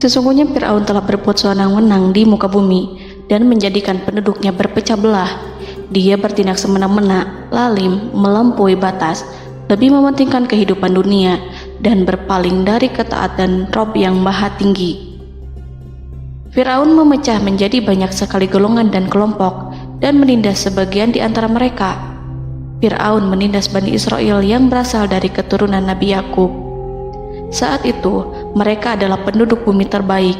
Sesungguhnya Fir'aun telah berbuat sewenang-wenang di muka bumi dan menjadikan penduduknya berpecah belah. Dia bertindak semena-mena, lalim, melampaui batas, lebih mementingkan kehidupan dunia dan berpaling dari ketaatan Rob yang Maha Tinggi. Fir'aun memecah menjadi banyak sekali golongan dan kelompok dan menindas sebagian di antara mereka. Fir'aun menindas Bani Israel yang berasal dari keturunan Nabi Yakub. Saat itu, mereka adalah penduduk bumi terbaik.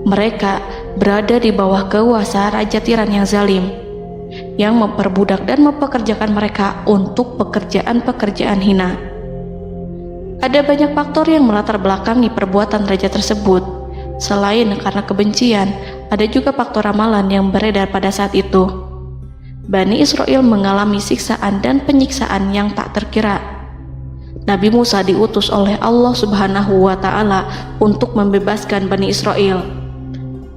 Mereka berada di bawah kuasa Raja Tiran yang zalim, yang memperbudak dan mempekerjakan mereka untuk pekerjaan-pekerjaan hina. Ada banyak faktor yang melatar belakangi perbuatan raja tersebut. Selain karena kebencian, ada juga faktor ramalan yang beredar pada saat itu. Bani Israel mengalami siksaan dan penyiksaan yang tak terkira. Nabi Musa diutus oleh Allah Subhanahu wa Ta'ala untuk membebaskan Bani Israel,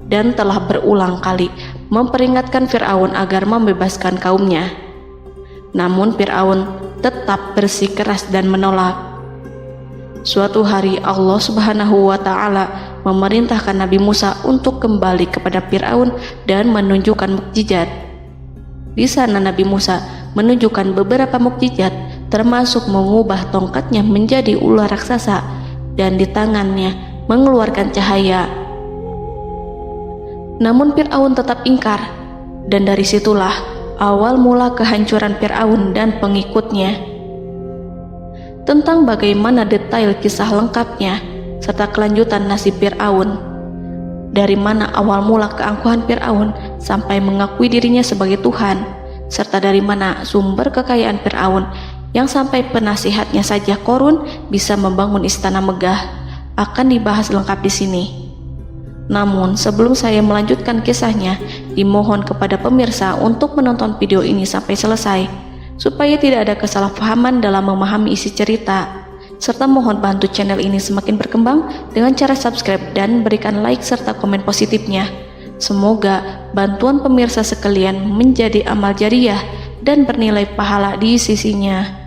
dan telah berulang kali memperingatkan Fir'aun agar membebaskan kaumnya. Namun Fir'aun tetap bersikeras dan menolak. Suatu hari Allah Subhanahu wa Ta'ala memerintahkan Nabi Musa untuk kembali kepada Fir'aun dan menunjukkan mukjizat. Di sana Nabi Musa menunjukkan beberapa mukjizat, termasuk mengubah tongkatnya menjadi ular raksasa dan di tangannya mengeluarkan cahaya. Namun Fir'aun tetap ingkar, dan dari situlah awal mula kehancuran Fir'aun dan pengikutnya. Tentang bagaimana detail kisah lengkapnya serta kelanjutan nasib Fir'aun, dari mana awal mula keangkuhan Fir'aun sampai mengakui dirinya sebagai Tuhan, serta dari mana sumber kekayaan Fir'aun yang sampai penasihatnya saja Qorun bisa membangun istana megah, akan dibahas lengkap di sini. Namun sebelum saya melanjutkan kisahnya, dimohon kepada pemirsa untuk menonton video ini sampai selesai, supaya tidak ada kesalahpahaman dalam memahami isi cerita, serta mohon bantu channel ini semakin berkembang dengan cara subscribe dan berikan like serta komen positifnya. Semoga bantuan pemirsa sekalian menjadi amal jariah dan bernilai pahala di sisinya.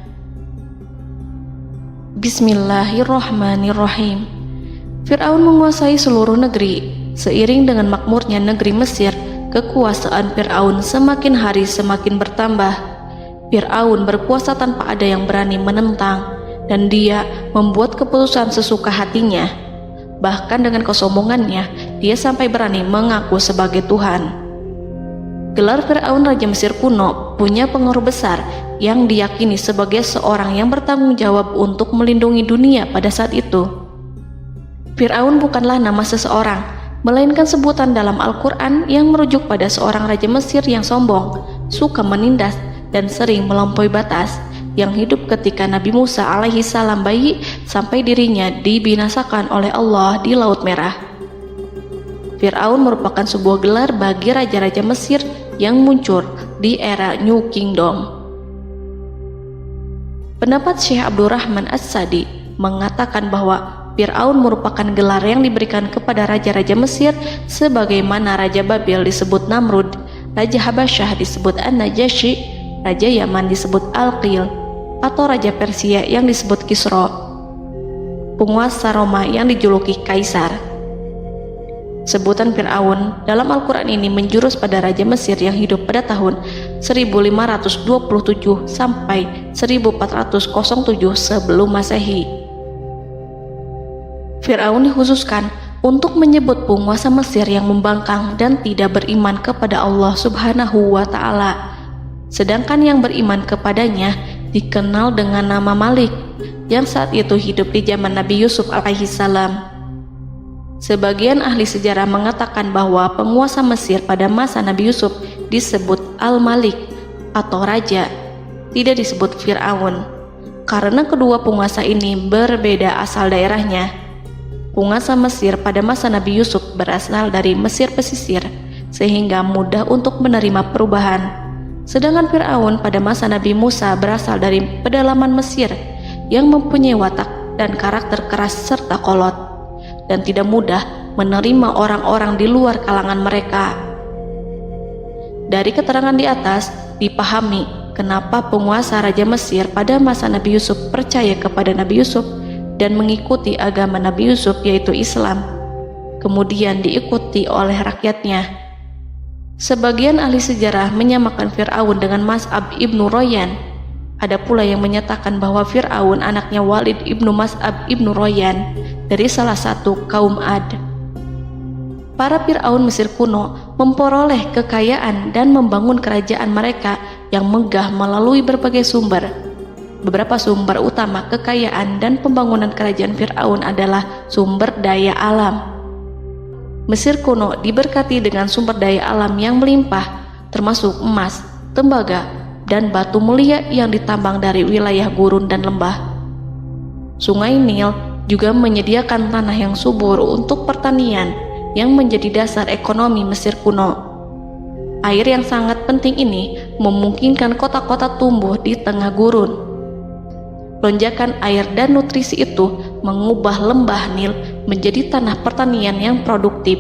Bismillahirrahmanirrahim. Fir'aun menguasai seluruh negeri. Seiring dengan makmurnya negeri Mesir, kekuasaan Fir'aun semakin hari semakin bertambah. Fir'aun berkuasa tanpa ada yang berani menentang, dan dia membuat keputusan sesuka hatinya. Bahkan dengan kesombongannya, dia sampai berani mengaku sebagai Tuhan. Gelar Fir'aun Raja Mesir kuno punya pengaruh besar yang diyakini sebagai seorang yang bertanggung jawab untuk melindungi dunia pada saat itu. Fir'aun bukanlah nama seseorang, melainkan sebutan dalam Al-Quran yang merujuk pada seorang Raja Mesir yang sombong, suka menindas, dan sering melampaui batas, yang hidup ketika Nabi Musa alaihi salam bayi sampai dirinya dibinasakan oleh Allah di Laut Merah. Fir'aun merupakan sebuah gelar bagi raja-raja Mesir yang muncul di era New Kingdom. Pendapat Syekh Abdurrahman As-Sadi mengatakan bahwa Fir'aun merupakan gelar yang diberikan kepada raja-raja Mesir, sebagaimana Raja Babil disebut Namrud, Raja Habasyah disebut An-Najasyi, Raja Yaman disebut Al-Qil, atau Raja Persia yang disebut Kisra, penguasa Roma yang dijuluki Kaisar. Sebutan Fir'aun dalam Al-Quran ini menjurus pada Raja Mesir yang hidup pada tahun 1527 sampai 1407 sebelum Masehi. Fir'aun dikhususkan untuk menyebut penguasa Mesir yang membangkang dan tidak beriman kepada Allah Subhanahu wa Ta'ala, sedangkan yang beriman kepadanya dikenal dengan nama Malik, yang saat itu hidup di zaman Nabi Yusuf alaihi salam. Sebagian ahli sejarah mengatakan bahwa penguasa Mesir pada masa Nabi Yusuf disebut Al-Malik atau Raja, tidak disebut Fir'aun, karena kedua penguasa ini berbeda asal daerahnya. Penguasa Mesir pada masa Nabi Yusuf berasal dari Mesir pesisir, sehingga mudah untuk menerima perubahan. Sedangkan Fir'aun pada masa Nabi Musa berasal dari pedalaman Mesir yang mempunyai watak dan karakter keras serta kolot, dan tidak mudah menerima orang-orang di luar kalangan mereka. Dari keterangan di atas dipahami kenapa penguasa Raja Mesir pada masa Nabi Yusuf percaya kepada Nabi Yusuf dan mengikuti agama Nabi Yusuf, yaitu Islam. kemudian diikuti oleh rakyatnya. Sebagian ahli sejarah menyamakan Fir'aun dengan Mas'ab ibnu Royan. Ada pula yang menyatakan bahwa Fir'aun anaknya Walid ibnu Mas'ab ibnu Royan dari salah satu kaum Ad. Para Fir'aun Mesir kuno memperoleh kekayaan dan membangun kerajaan mereka yang megah melalui berbagai sumber. Beberapa sumber utama kekayaan dan pembangunan kerajaan Fir'aun adalah sumber daya alam. Mesir kuno diberkati dengan sumber daya alam yang melimpah, termasuk emas, tembaga, dan batu mulia yang ditambang dari wilayah gurun dan lembah. Sungai Nil juga menyediakan tanah yang subur untuk pertanian yang menjadi dasar ekonomi Mesir kuno. Air yang sangat penting ini memungkinkan kota-kota tumbuh di tengah gurun. Lonjakan air dan nutrisi itu mengubah lembah Nil menjadi tanah pertanian yang produktif.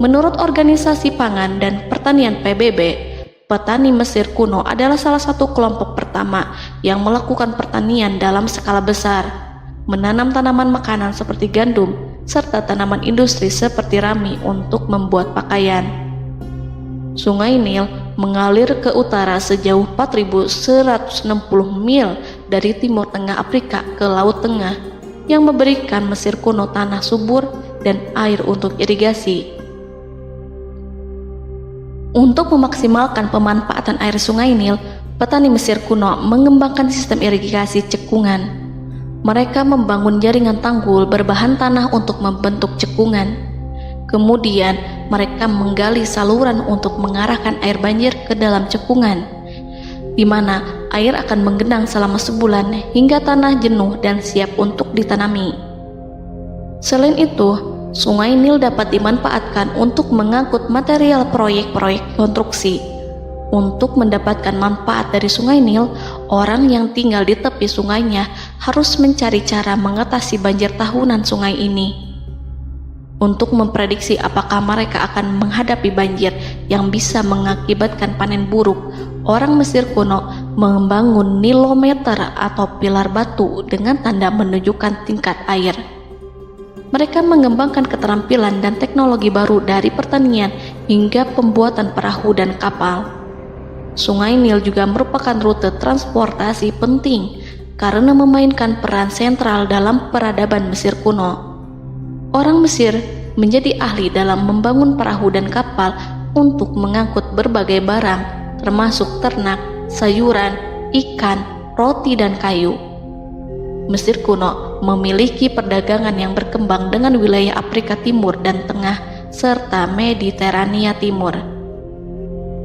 Menurut Organisasi Pangan dan Pertanian PBB, petani Mesir kuno adalah salah satu kelompok pertama yang melakukan pertanian dalam skala besar, menanam tanaman makanan seperti gandum, serta tanaman industri seperti rami untuk membuat pakaian. Sungai Nil mengalir ke utara sejauh 4.160 mil dari timur tengah Afrika ke Laut Tengah, yang memberikan Mesir kuno tanah subur dan air untuk irigasi. Untuk memaksimalkan pemanfaatan air Sungai Nil, petani Mesir kuno mengembangkan sistem irigasi cekungan. Mereka membangun jaringan tanggul berbahan tanah untuk membentuk cekungan. Kemudian mereka menggali saluran untuk mengarahkan air banjir ke dalam cekungan, di mana air akan menggenang selama sebulan hingga tanah jenuh dan siap untuk ditanami. Selain itu, Sungai Nil dapat dimanfaatkan untuk mengangkut material proyek-proyek konstruksi. Untuk mendapatkan manfaat dari Sungai Nil, orang yang tinggal di tepi sungainya harus mencari cara mengatasi banjir tahunan sungai ini. Untuk memprediksi apakah mereka akan menghadapi banjir yang bisa mengakibatkan panen buruk, orang Mesir kuno membangun nilometer atau pilar batu dengan tanda menunjukkan tingkat air. Mereka mengembangkan keterampilan dan teknologi baru dari pertanian hingga pembuatan perahu dan kapal. Sungai Nil juga merupakan rute transportasi penting karena memainkan peran sentral dalam peradaban Mesir kuno. Orang Mesir menjadi ahli dalam membangun perahu dan kapal untuk mengangkut berbagai barang, termasuk ternak, sayuran, ikan, roti, dan kayu. Mesir kuno memiliki perdagangan yang berkembang dengan wilayah Afrika Timur dan Tengah serta Mediterania Timur.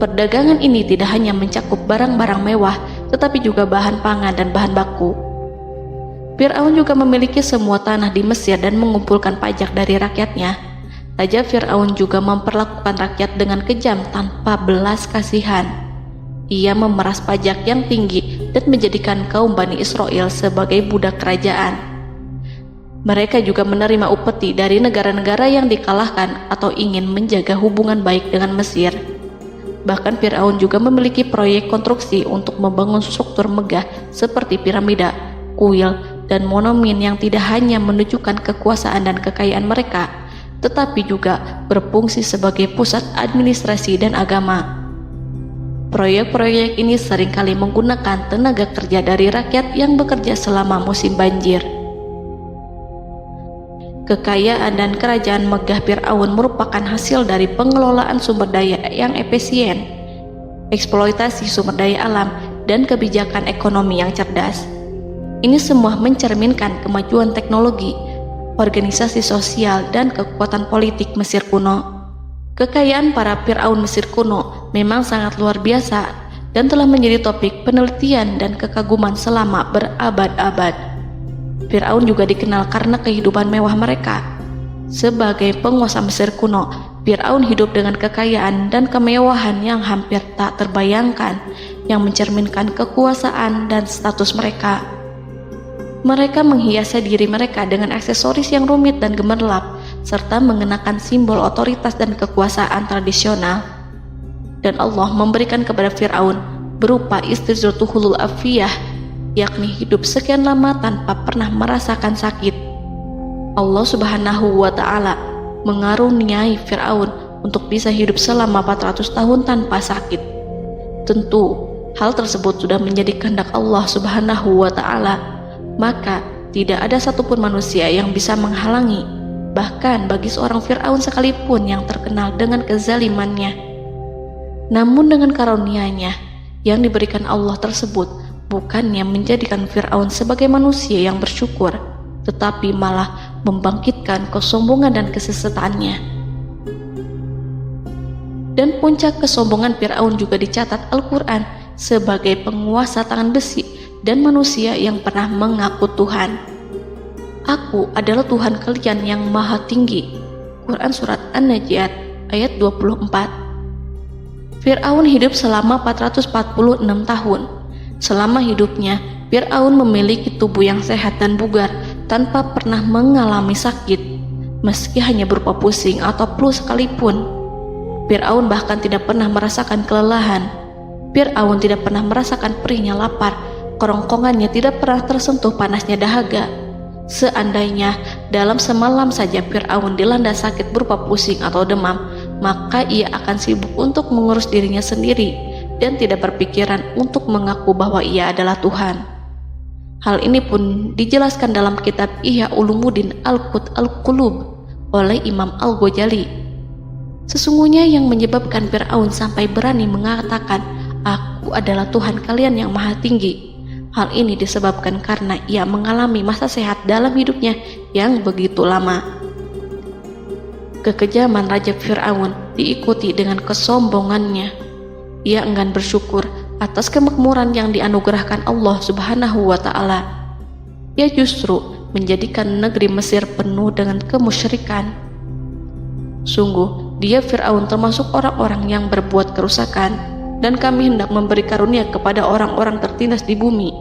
Perdagangan ini tidak hanya mencakup barang-barang mewah, tetapi juga bahan pangan dan bahan baku. Fir'aun juga memiliki semua tanah di Mesir dan mengumpulkan pajak dari rakyatnya. Raja Fir'aun juga memperlakukan rakyat dengan kejam tanpa belas kasihan. Ia memeras pajak yang tinggi dan menjadikan kaum Bani Israel sebagai budak kerajaan. Mereka juga menerima upeti dari negara-negara yang dikalahkan atau ingin menjaga hubungan baik dengan Mesir. Bahkan Fir'aun juga memiliki proyek konstruksi untuk membangun struktur megah seperti piramida, kuil, dan monumen yang tidak hanya menunjukkan kekuasaan dan kekayaan mereka, tetapi juga berfungsi sebagai pusat administrasi dan agama. Proyek-proyek ini seringkali menggunakan tenaga kerja dari rakyat yang bekerja selama musim banjir. Kekayaan dan kerajaan megah Fir'aun merupakan hasil dari pengelolaan sumber daya yang efisien, eksploitasi sumber daya alam, dan kebijakan ekonomi yang cerdas. Ini semua mencerminkan kemajuan teknologi, organisasi sosial, dan kekuatan politik Mesir kuno. Kekayaan para Fir'aun Mesir kuno memang sangat luar biasa dan telah menjadi topik penelitian dan kekaguman selama berabad-abad. Fir'aun juga dikenal karena kehidupan mewah mereka. Sebagai penguasa Mesir kuno, Fir'aun hidup dengan kekayaan dan kemewahan yang hampir tak terbayangkan, yang mencerminkan kekuasaan dan status mereka. Mereka menghiasi diri mereka dengan aksesoris yang rumit dan gemerlap, serta mengenakan simbol otoritas dan kekuasaan tradisional. Dan Allah memberikan kepada Fir'aun berupa Allah Subhanahu wa Ta'ala mengaruniai Fir'aun untuk bisa hidup selama 400 tahun tanpa sakit. Tentu, hal tersebut sudah menjadi kehendak Allah Subhanahu wa Ta'ala, maka tidak ada satupun manusia yang bisa menghalangi, bahkan bagi seorang Fir'aun sekalipun yang terkenal dengan kezalimannya. Namun dengan karunia-Nya yang diberikan Allah tersebut bukannya menjadikan Fir'aun sebagai manusia yang bersyukur, tetapi malah membangkitkan kesombongan dan kesesataannya. Dan puncak kesombongan Fir'aun juga dicatat Al-Quran sebagai penguasa tangan besi dan manusia yang pernah mengaku Tuhan. Aku adalah Tuhan kalian yang maha tinggi. Quran Surat An-Najiat ayat 24. Fir'aun hidup selama 446 tahun. Selama hidupnya, Fir'aun memiliki tubuh yang sehat dan bugar tanpa pernah mengalami sakit, meski hanya berupa pusing atau flu sekalipun. Fir'aun bahkan tidak pernah merasakan kelelahan. Fir'aun tidak pernah merasakan perihnya lapar, kerongkongannya tidak pernah tersentuh panasnya dahaga. Seandainya dalam semalam saja Fir'aun dilanda sakit berupa pusing atau demam, maka ia akan sibuk untuk mengurus dirinya sendiri dan tidak berpikiran untuk mengaku bahwa ia adalah Tuhan. Hal ini pun dijelaskan dalam kitab Ihya Ulumuddin Al-Qut Al-Qulub oleh Imam Al-Ghazali. Sesungguhnya yang menyebabkan Fir'aun sampai berani mengatakan, "Aku adalah Tuhan kalian yang maha tinggi." Hal ini disebabkan karena ia mengalami masa sehat dalam hidupnya yang begitu lama. Kekejaman Raja Fir'aun diikuti dengan kesombongannya. Ia enggan bersyukur atas kemakmuran yang dianugerahkan Allah Subhanahu wa Ta'ala. Ia justru menjadikan negeri Mesir penuh dengan kemusyrikan. Sungguh, dia Fir'aun termasuk orang-orang yang berbuat kerusakan, dan kami hendak memberi karunia kepada orang-orang tertindas di bumi,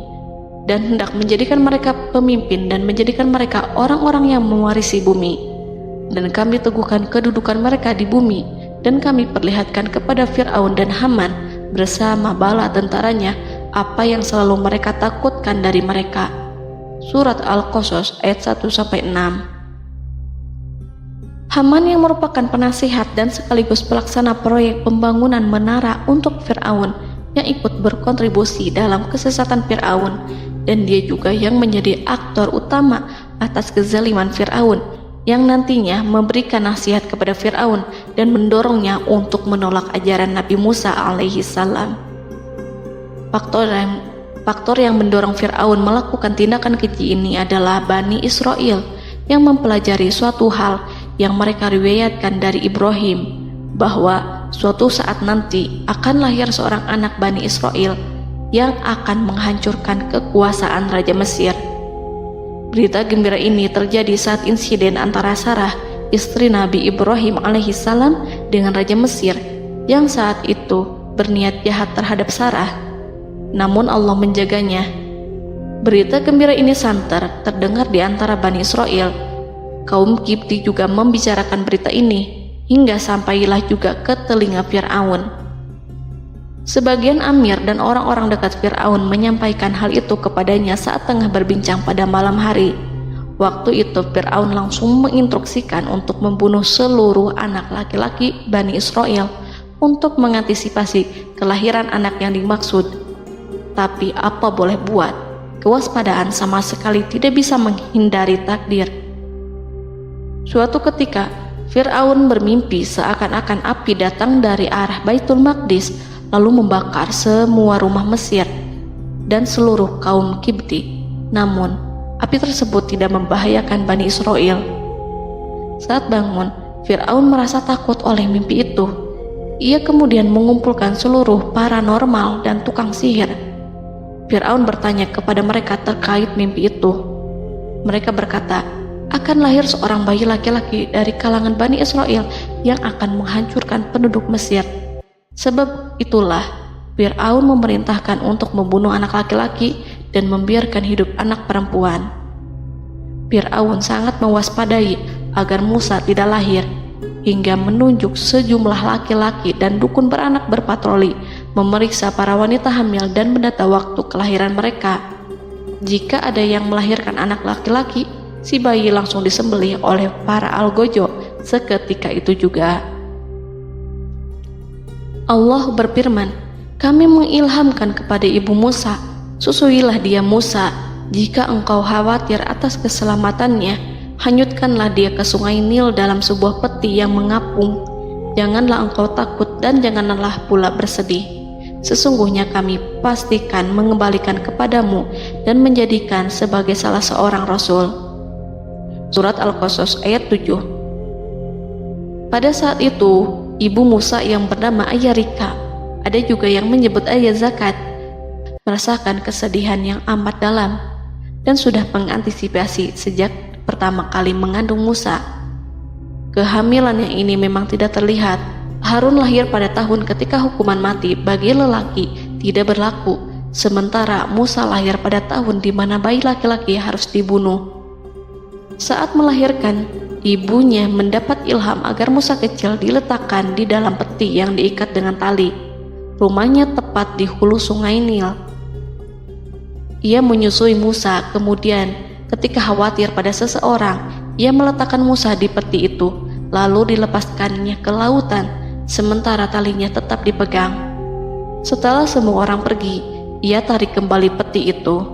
dan hendak menjadikan mereka pemimpin dan menjadikan mereka orang-orang yang mewarisi bumi. Dan kami teguhkan kedudukan mereka di bumi, dan kami perlihatkan kepada Fir'aun dan Haman bersama bala tentaranya apa yang selalu mereka takutkan dari mereka. Surat Al-Qasas ayat 1-6. Haman yang merupakan penasihat dan sekaligus pelaksana proyek pembangunan menara untuk Fir'aun yang ikut berkontribusi dalam kesesatan Fir'aun, dan dia juga yang menjadi aktor utama atas kezaliman Fir'aun yang nantinya memberikan nasihat kepada Fir'aun dan mendorongnya untuk menolak ajaran Nabi Musa alaihi salam. Faktor yang mendorong Fir'aun melakukan tindakan keji ini adalah Bani Israel yang mempelajari suatu hal yang mereka riwayatkan dari Ibrahim, bahwa suatu saat nanti akan lahir seorang anak Bani Israel yang akan menghancurkan kekuasaan Raja Mesir. Berita gembira ini terjadi saat insiden antara Sarah, istri Nabi Ibrahim alaihissalam, dengan Raja Mesir yang saat itu berniat jahat terhadap Sarah. Namun Allah menjaganya. Berita gembira ini santer terdengar di antara Bani Israel. Kaum Kipti juga membicarakan berita ini, hingga sampailah juga ke telinga Fir'aun. Sebagian amir dan orang-orang dekat Fir'aun menyampaikan hal itu kepadanya saat tengah berbincang pada malam hari. Waktu itu Fir'aun langsung menginstruksikan untuk membunuh seluruh anak laki-laki Bani Israel untuk mengantisipasi kelahiran anak yang dimaksud. Tapi apa boleh buat, kewaspadaan sama sekali tidak bisa menghindari takdir. Suatu ketika Fir'aun bermimpi seakan-akan api datang dari arah Baitul Maqdis lalu membakar semua rumah Mesir dan seluruh kaum Kipti. Namun, api tersebut tidak membahayakan Bani Israel. Saat bangun, Fir'aun merasa takut oleh mimpi itu. Ia kemudian mengumpulkan seluruh paranormal dan tukang sihir. Fir'aun bertanya kepada mereka terkait mimpi itu. Mereka berkata, akan lahir seorang bayi laki-laki dari kalangan Bani Israel yang akan menghancurkan penduduk Mesir. Sebab itulah Fir'aun memerintahkan untuk membunuh anak laki-laki dan membiarkan hidup anak perempuan. Fir'aun sangat mewaspadai agar Musa tidak lahir, hingga menunjuk sejumlah laki-laki dan dukun beranak berpatroli memeriksa para wanita hamil dan mendata waktu kelahiran mereka. Jika ada yang melahirkan anak laki-laki, si bayi langsung disembelih oleh para algojo seketika itu juga. Allah berfirman, "Kami mengilhamkan kepada ibu Musa, susuilah dia Musa. Jika engkau khawatir atas keselamatannya, hanyutkanlah dia ke sungai Nil dalam sebuah peti yang mengapung. Janganlah engkau takut dan janganlah pula bersedih. Sesungguhnya kami pastikan mengembalikan kepadamu dan menjadikan sebagai salah seorang rasul." Surat Al-Qasas ayat 7. Pada saat itu, ibu Musa yang bernama Ayah Rika, ada juga yang menyebut Ayah Zakat, merasakan kesedihan yang amat dalam dan sudah mengantisipasi sejak pertama kali mengandung Musa. Kehamilannya ini memang tidak terlihat. Harun lahir pada tahun ketika hukuman mati bagi lelaki tidak berlaku, sementara Musa lahir pada tahun di mana bayi laki-laki harus dibunuh. Saat melahirkan, ibunya mendapat ilham agar Musa kecil diletakkan di dalam peti yang diikat dengan tali. Rumahnya tepat di hulu sungai Nil. Ia menyusui Musa, kemudian ketika khawatir pada seseorang, ia meletakkan Musa di peti itu, lalu dilepaskannya ke lautan, sementara talinya tetap dipegang. Setelah semua orang pergi, ia tarik kembali peti itu.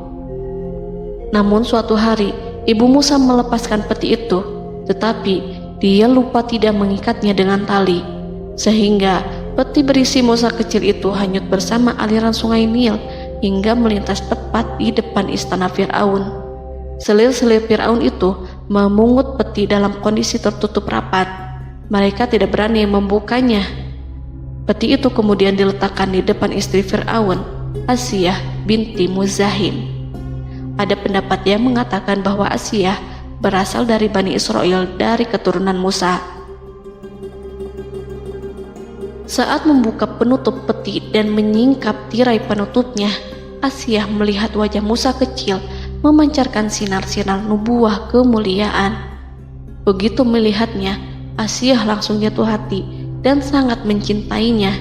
Namun suatu hari, ibu Musa melepaskan peti itu, tetapi dia lupa tidak mengikatnya dengan tali, sehingga peti berisi Musa kecil itu hanyut bersama aliran sungai Nil hingga melintas tepat di depan istana Fir'aun. Selir-selir Fir'aun itu memungut peti dalam kondisi tertutup rapat. Mereka tidak berani membukanya. Peti itu kemudian diletakkan di depan istri Fir'aun, Asiyah binti Muzahim. Ada pendapat yang mengatakan bahwa Asiyah berasal dari Bani Israel dari keturunan Musa. Saat membuka penutup peti dan menyingkap tirai penutupnya, Asiyah melihat wajah Musa kecil memancarkan sinar-sinar nubuah kemuliaan. Begitu melihatnya, Asiyah langsung jatuh hati dan sangat mencintainya.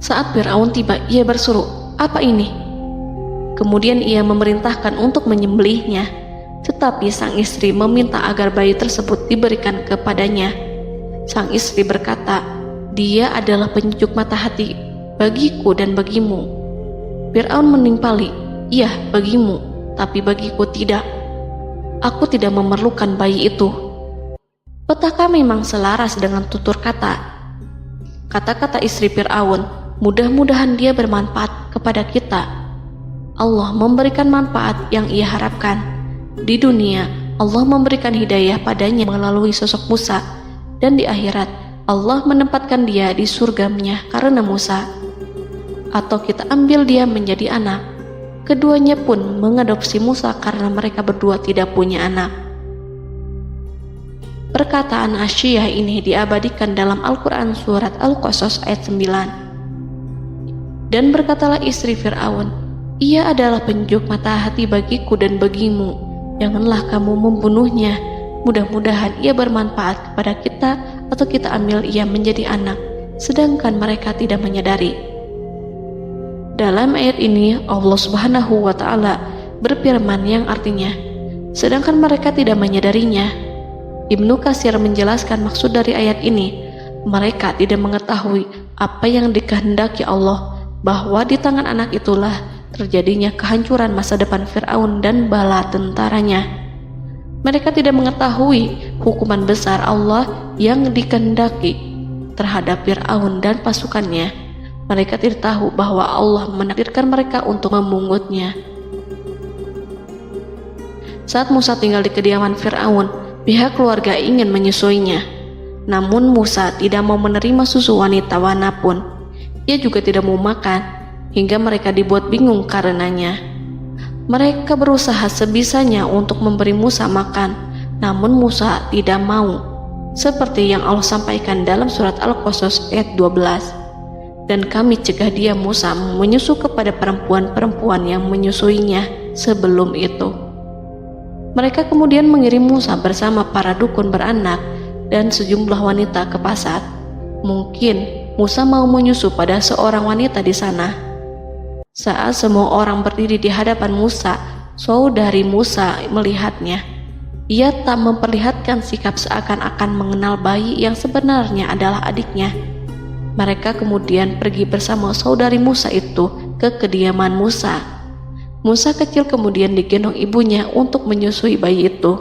Saat Fir'aun tiba, ia berseru, "Apa ini?" Kemudian ia memerintahkan untuk menyembelihnya, tetapi sang istri meminta agar bayi tersebut diberikan kepadanya. Sang istri berkata, "Dia adalah penyejuk mata hati bagiku dan bagimu." Fir'aun menimpali, "Iya, bagimu, tapi bagiku tidak. Aku tidak memerlukan bayi itu." Petaka memang selaras dengan tutur kata. Kata-kata istri Fir'aun, mudah-mudahan dia bermanfaat kepada kita. Allah memberikan manfaat yang ia harapkan. Di dunia, Allah memberikan hidayah padanya melalui sosok Musa, dan di akhirat, Allah menempatkan dia di surganya karena Musa. Atau kita ambil dia menjadi anak. Keduanya pun mengadopsi Musa karena mereka berdua tidak punya anak. Perkataan Asiyah ini diabadikan dalam Al-Quran surat Al-Qasas ayat 9. Dan berkatalah istri Fir'aun, "Ia adalah penyejuk mata hati bagiku dan bagimu. Janganlah kamu membunuhnya. Mudah-mudahan ia bermanfaat kepada kita atau kita ambil ia menjadi anak." Sedangkan mereka tidak menyadari. Dalam ayat ini Allah Subhanahu wa Ta'ala berfirman yang artinya, sedangkan mereka tidak menyadarinya. Ibnu Katsir menjelaskan maksud dari ayat ini, mereka tidak mengetahui apa yang dikehendaki Allah, bahwa di tangan anak itulah terjadinya kehancuran masa depan Fir'aun dan bala tentaranya. Mereka tidak mengetahui hukuman besar Allah yang dikehendaki terhadap Fir'aun dan pasukannya. Mereka tidak tahu bahwa Allah menakdirkan mereka untuk memungutnya. Saat Musa tinggal di kediaman Fir'aun, pihak keluarga ingin menyusuinya. Namun Musa tidak mau menerima susu wanita manapun. Ia juga tidak mau makan, hingga mereka dibuat bingung karenanya. Mereka berusaha sebisanya untuk memberi Musa makan, namun Musa tidak mau. Seperti yang Allah sampaikan dalam surat Al-Qasas ayat 12. Dan kami cegah dia Musa menyusu kepada perempuan-perempuan yang menyusuinya sebelum itu. Mereka kemudian mengirim Musa bersama para dukun beranak dan sejumlah wanita ke pasar. Mungkin Musa mau menyusu pada seorang wanita di sana. Saat semua orang berdiri di hadapan Musa, saudari Musa melihatnya. Ia tak memperlihatkan sikap seakan-akan mengenal bayi yang sebenarnya adalah adiknya. Mereka kemudian pergi bersama saudari Musa itu ke kediaman Musa. Musa kecil kemudian digendong ibunya untuk menyusui bayi itu.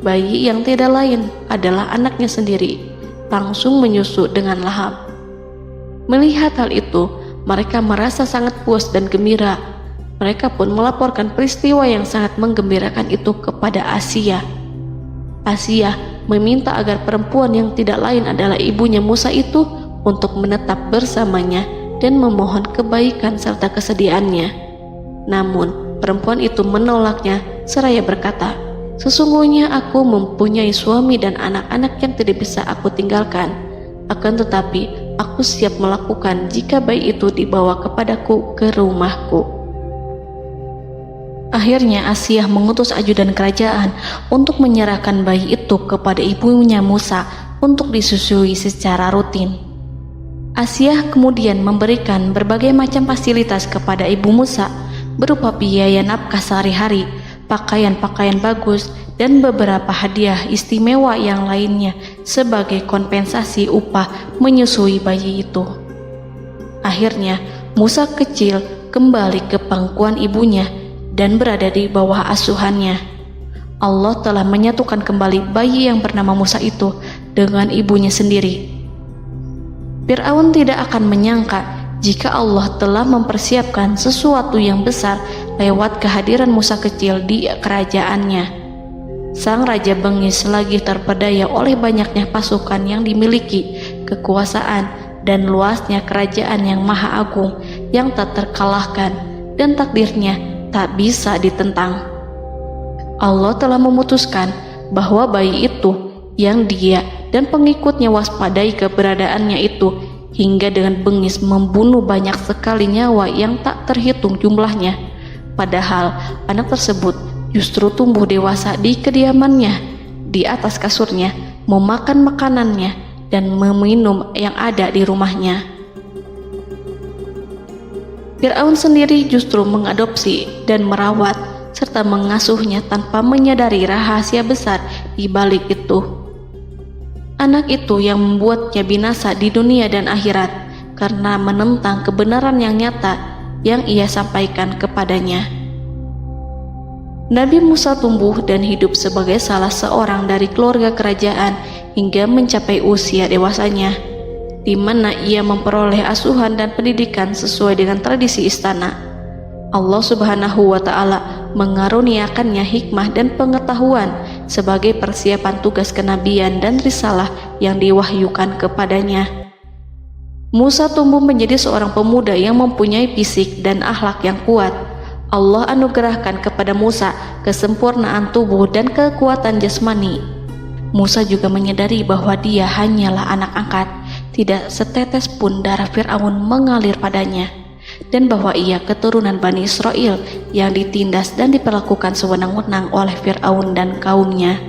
Bayi yang tidak lain adalah anaknya sendiri, langsung menyusu dengan lahap. Melihat hal itu, mereka merasa sangat puas dan gembira. Mereka pun melaporkan peristiwa yang sangat menggembirakan itu kepada Asia. Asia meminta agar perempuan yang tidak lain adalah ibunya Musa itu untuk menetap bersamanya dan memohon kebaikan serta kesediaannya. Namun, perempuan itu menolaknya seraya berkata, "Sesungguhnya aku mempunyai suami dan anak-anak yang tidak bisa aku tinggalkan. Akan tetapi, aku siap melakukan jika bayi itu dibawa kepadaku ke rumahku." Akhirnya Asia mengutus ajudan kerajaan untuk menyerahkan bayi itu kepada ibunya Musa untuk disusui secara rutin. Asia kemudian memberikan berbagai macam fasilitas kepada ibu Musa berupa biaya nafkah sehari-hari, pakaian-pakaian bagus, dan beberapa hadiah istimewa yang lainnya sebagai kompensasi upah menyusui bayi itu. Akhirnya Musa kecil kembali ke pangkuan ibunya dan berada di bawah asuhannya. Allah telah menyatukan kembali bayi yang bernama Musa itu dengan ibunya sendiri. Fir'aun tidak akan menyangka jika Allah telah mempersiapkan sesuatu yang besar lewat kehadiran Musa kecil di kerajaannya. Sang Raja bengis lagi terpedaya oleh banyaknya pasukan yang dimiliki, kekuasaan, dan luasnya kerajaan yang maha agung yang tak terkalahkan, dan takdirnya tak bisa ditentang. Allah telah memutuskan bahwa bayi itu yang dia dan pengikutnya waspadai keberadaannya itu hingga dengan bengis membunuh banyak sekali nyawa yang tak terhitung jumlahnya. Padahal anak tersebut justru tumbuh dewasa di kediamannya, di atas kasurnya, memakan makanannya dan meminum yang ada di rumahnya. Fir'aun sendiri justru mengadopsi dan merawat serta mengasuhnya tanpa menyadari rahasia besar di balik itu. Anak itu yang membuatnya binasa di dunia dan akhirat karena menentang kebenaran yang nyata yang ia sampaikan kepadanya. Nabi Musa tumbuh dan hidup sebagai salah seorang dari keluarga kerajaan hingga mencapai usia dewasanya, di mana ia memperoleh asuhan dan pendidikan sesuai dengan tradisi istana. Allah Subhanahu wa Ta'ala mengaruniakannya hikmah dan pengetahuan sebagai persiapan tugas kenabian dan risalah yang diwahyukan kepadanya. Musa tumbuh menjadi seorang pemuda yang mempunyai fisik dan akhlak yang kuat. Allah anugerahkan kepada Musa kesempurnaan tubuh dan kekuatan jasmani. Musa juga menyadari bahwa dia hanyalah anak angkat. Tidak setetes pun darah Fir'aun mengalir padanya, dan bahwa ia keturunan Bani Israel yang ditindas dan diperlakukan sewenang-wenang oleh Fir'aun dan kaumnya.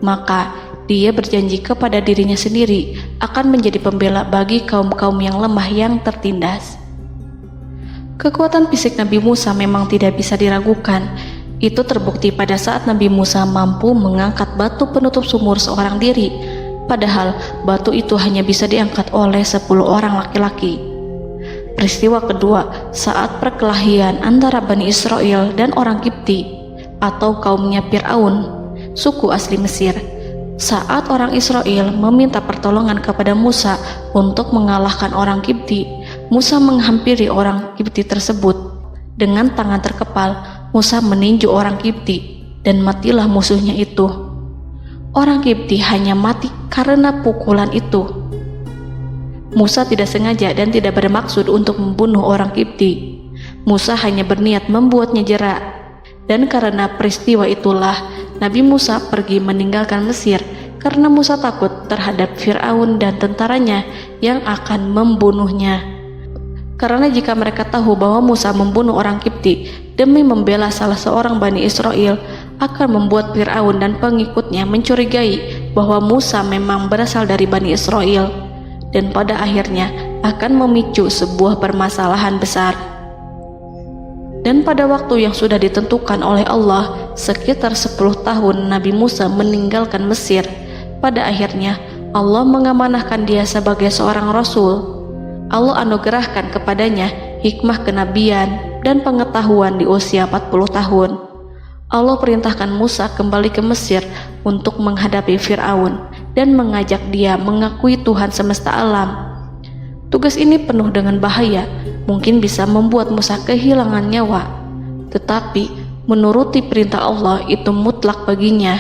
Maka dia berjanji kepada dirinya sendiri akan menjadi pembela bagi kaum-kaum yang lemah yang tertindas. Kekuatan fisik Nabi Musa memang tidak bisa diragukan. Itu terbukti pada saat Nabi Musa mampu mengangkat batu penutup sumur seorang diri, padahal batu itu hanya bisa diangkat oleh 10 orang laki-laki. Peristiwa kedua saat perkelahian antara Bani Israel dan orang Kipti atau kaumnya Fir'aun, suku asli Mesir. Saat orang Israel meminta pertolongan kepada Musa untuk mengalahkan orang Kipti, Musa menghampiri orang Kipti tersebut. Dengan tangan terkepal, Musa meninju orang Kipti dan matilah musuhnya itu. Orang Kipti hanya mati karena pukulan itu. Musa tidak sengaja dan tidak bermaksud untuk membunuh orang Kipti. Musa hanya berniat membuatnya jera. Dan karena peristiwa itulah Nabi Musa pergi meninggalkan Mesir karena Musa takut terhadap Fir'aun dan tentaranya yang akan membunuhnya. Karena jika mereka tahu bahwa Musa membunuh orang Kipti demi membela salah seorang Bani Israel, akan membuat Fir'aun dan pengikutnya mencurigai bahwa Musa memang berasal dari Bani Israel, dan pada akhirnya akan memicu sebuah permasalahan besar. Dan Dan pada waktu yang sudah ditentukan oleh Allah, sekitar 10 tahun Nabi Musa meninggalkan Mesir. Pada akhirnya Allah mengamanahkan dia sebagai seorang rasul. Allah anugerahkan kepadanya hikmah kenabian dan pengetahuan di usia 40 tahun. Allah perintahkan Musa kembali ke Mesir untuk menghadapi Fir'aun dan mengajak dia mengakui Tuhan semesta alam. Tugas ini penuh dengan bahaya, mungkin bisa membuat Musa kehilangan nyawa, tetapi menuruti perintah Allah itu mutlak baginya.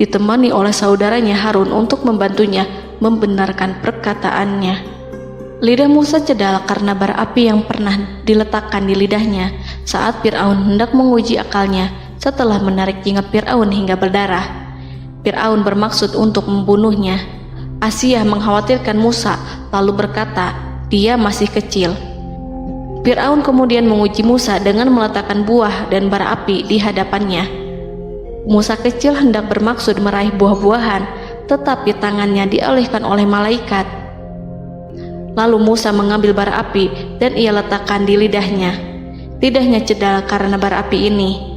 Ditemani oleh saudaranya Harun untuk membantunya membenarkan perkataannya. Lidah Musa cedal karena bara api yang pernah diletakkan di lidahnya saat Fir'aun hendak menguji akalnya setelah menarik jingat Fir'aun hingga berdarah. Fir'aun bermaksud untuk membunuhnya. Asia mengkhawatirkan Musa lalu berkata, dia masih kecil. Fir'aun kemudian menguji Musa dengan meletakkan buah dan bara api di hadapannya. Musa kecil hendak bermaksud meraih buah-buahan, tetapi tangannya dialihkan oleh malaikat. Lalu Musa mengambil bara api dan ia letakkan di lidahnya. Lidahnya cedal karena bara api ini.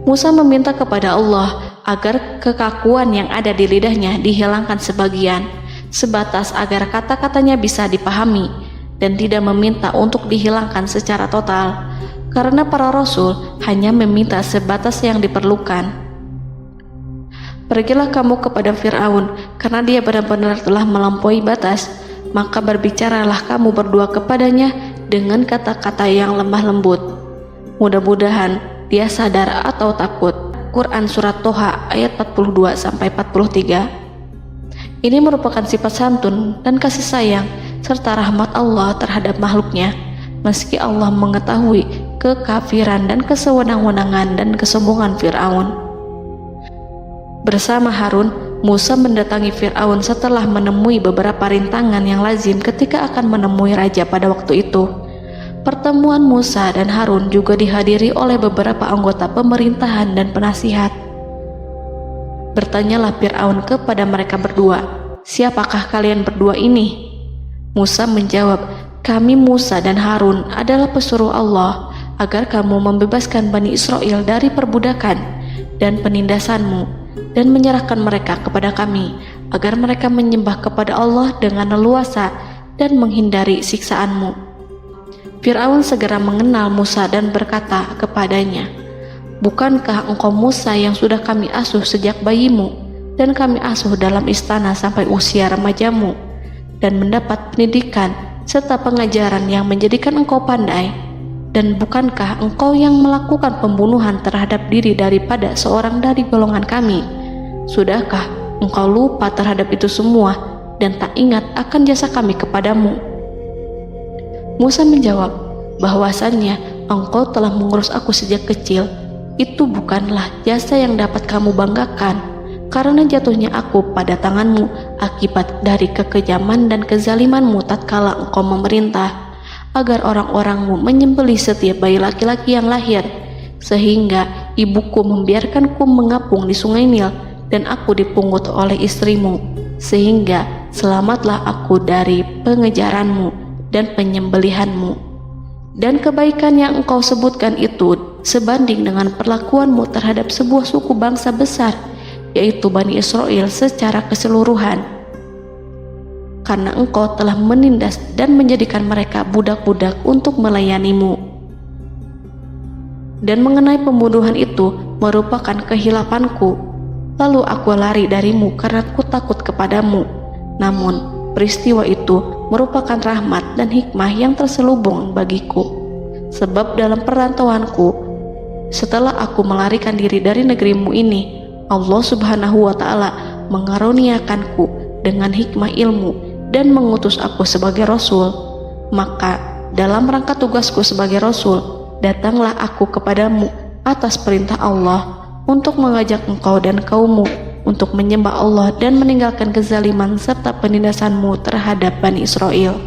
Musa meminta kepada Allah agar kekakuan yang ada di lidahnya dihilangkan sebagian, sebatas agar kata-katanya bisa dipahami, dan tidak meminta untuk dihilangkan secara total, karena para rasul hanya meminta sebatas yang diperlukan. Pergilah kamu kepada Fir'aun, karena dia benar-benar telah melampaui batas, maka berbicaralah kamu berdua kepadanya dengan kata-kata yang lemah lembut. Mudah-mudahan dia sadar atau takut. Quran Surat Toha ayat 42-43. Ini merupakan sifat santun dan kasih sayang serta rahmat Allah terhadap makhluknya, meski Allah mengetahui kekafiran dan kesewenang-wenangan dan kesombongan Fir'aun. Bersama Harun, Musa mendatangi Fir'aun setelah menemui beberapa rintangan yang lazim ketika akan menemui raja pada waktu itu. Pertemuan Musa dan Harun juga dihadiri oleh beberapa anggota pemerintahan dan penasihat. Bertanyalah Fir'aun kepada mereka berdua, siapakah kalian berdua ini? Musa menjawab, kami Musa dan Harun adalah pesuruh Allah agar kamu membebaskan Bani Israel dari perbudakan dan penindasanmu dan menyerahkan mereka kepada kami agar mereka menyembah kepada Allah dengan leluasa dan menghindari siksaanmu. Fir'aun segera mengenal Musa dan berkata kepadanya, bukankah engkau Musa yang sudah kami asuh sejak bayimu dan kami asuh dalam istana sampai usia remajamu dan mendapat pendidikan serta pengajaran yang menjadikan engkau pandai, dan bukankah engkau yang melakukan pembunuhan terhadap diri daripada seorang dari golongan kami? Sudahkah engkau lupa terhadap itu semua dan tak ingat akan jasa kami kepadamu? Musa menjawab, bahwasannya engkau telah mengurus aku sejak kecil. Itu bukanlah jasa yang dapat kamu banggakan, karena jatuhnya aku pada tanganmu akibat dari kekejaman dan kezalimanmu tatkala engkau memerintah, agar orang-orangmu menyembelih setiap bayi laki-laki yang lahir, sehingga ibuku membiarkanku mengapung di sungai Nil dan aku dipungut oleh istrimu, sehingga selamatlah aku dari pengejaranmu dan penyembelihanmu. Dan kebaikan yang engkau sebutkan itu sebanding dengan perlakuanmu terhadap sebuah suku bangsa besar, yaitu Bani Israel secara keseluruhan, karena engkau telah menindas dan menjadikan mereka budak-budak untuk melayanimu. Dan mengenai pembunuhan itu merupakan kehilafanku, lalu aku lari darimu karena aku takut kepadamu. Namun peristiwa itu merupakan rahmat dan hikmah yang terselubung bagiku, sebab dalam perantauanku setelah aku melarikan diri dari negerimu ini, Allah Subhanahu wa Ta'ala mengaruniakanku dengan hikmah ilmu dan mengutus aku sebagai rasul. Maka dalam rangka tugasku sebagai rasul, datanglah aku kepadamu atas perintah Allah untuk mengajak engkau dan kaummu untuk menyembah Allah dan meninggalkan kezaliman serta penindasanmu terhadap Bani Israel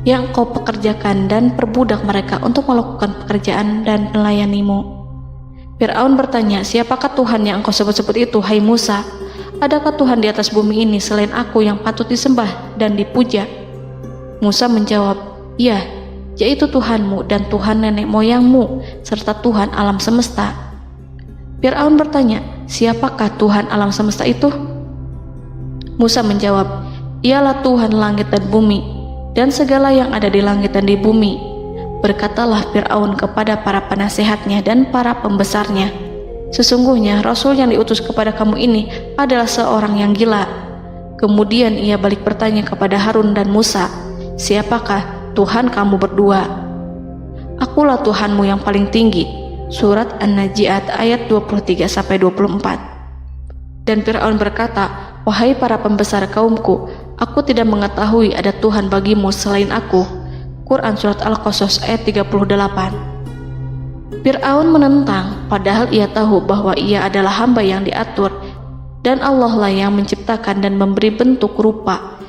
yang kau pekerjakan dan perbudak mereka untuk melakukan pekerjaan dan melayanimu. Fir'aun bertanya, siapakah Tuhan yang engkau sebut-sebut itu, hai Musa? Adakah Tuhan di atas bumi ini selain aku yang patut disembah dan dipuja? Musa menjawab, ya, yaitu Tuhanmu dan Tuhan nenek moyangmu, serta Tuhan alam semesta. Fir'aun bertanya, siapakah Tuhan alam semesta itu? Musa menjawab, ialah Tuhan langit dan bumi, dan segala yang ada di langit dan di bumi. Berkatalah Fir'aun kepada para penasehatnya dan para pembesarnya, sesungguhnya Rasul yang diutus kepada kamu ini adalah seorang yang gila. Kemudian ia balik bertanya kepada Harun dan Musa, siapakah Tuhan kamu berdua? Akulah Tuhanmu yang paling tinggi. Surat An-Najiat ayat 23-24. Dan Fir'aun berkata, wahai para pembesar kaumku, aku tidak mengetahui ada Tuhan bagimu selain aku. Quran Surat Al-Qasas ayat 38. Fir'aun menentang, padahal ia tahu bahwa ia adalah hamba yang diatur, dan Allah lah yang menciptakan dan memberi bentuk rupa.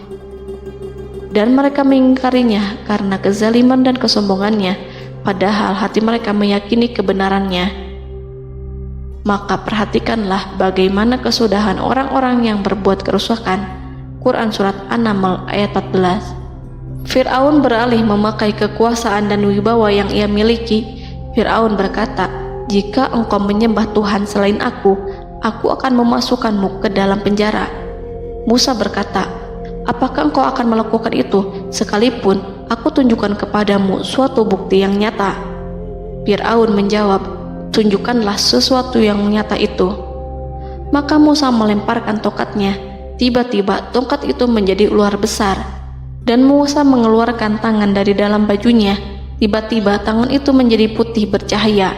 Dan mereka mengingkarinya karena kezaliman dan kesombongannya, padahal hati mereka meyakini kebenarannya. Maka perhatikanlah bagaimana kesudahan orang-orang yang berbuat kerusakan. Quran Surat An-Naml ayat 14. Fir'aun beralih memakai kekuasaan dan wibawa yang ia miliki. Fir'aun berkata, jika engkau menyembah Tuhan selain aku akan memasukkanmu ke dalam penjara. Musa berkata, apakah engkau akan melakukan itu sekalipun aku tunjukkan kepadamu suatu bukti yang nyata? Fir'aun menjawab, tunjukkanlah sesuatu yang nyata itu. Maka Musa melemparkan tongkatnya. Tiba-tiba tongkat itu menjadi ular besar, dan Musa mengeluarkan tangan dari dalam bajunya. Tiba-tiba tangan itu menjadi putih bercahaya.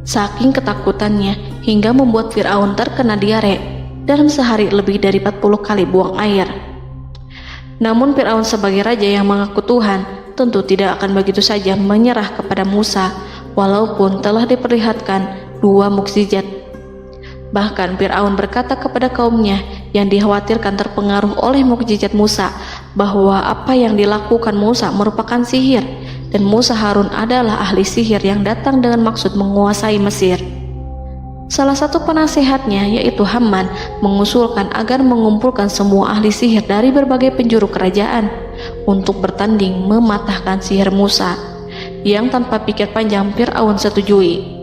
Saking ketakutannya hingga membuat Fir'aun terkena diare, dalam sehari lebih dari 40 kali buang air. Namun Fir'aun sebagai raja yang mengaku Tuhan tentu tidak akan begitu saja menyerah kepada Musa, walaupun telah diperlihatkan 2 mukjizat. Bahkan Fir'aun berkata kepada kaumnya yang dikhawatirkan terpengaruh oleh mukjizat Musa, bahwa apa yang dilakukan Musa merupakan sihir, dan Musa Harun adalah ahli sihir yang datang dengan maksud menguasai Mesir. Salah satu penasehatnya, yaitu Haman, mengusulkan agar mengumpulkan semua ahli sihir dari berbagai penjuru kerajaan untuk bertanding mematahkan sihir Musa, yang tanpa pikir panjang Fir'aun setujui.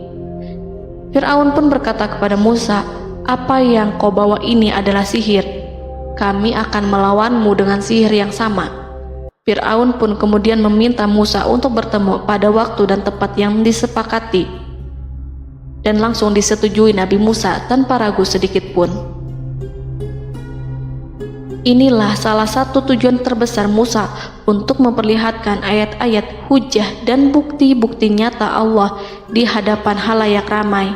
Fir'aun pun berkata kepada Musa, apa yang kau bawa ini adalah sihir. Kami akan melawanmu dengan sihir yang sama. Fir'aun pun kemudian meminta Musa untuk bertemu pada waktu dan tempat yang disepakati, dan langsung disetujui Nabi Musa tanpa ragu sedikit pun. Inilah salah satu tujuan terbesar Musa untuk memperlihatkan ayat-ayat hujah dan bukti-bukti nyata Allah di hadapan halayak ramai.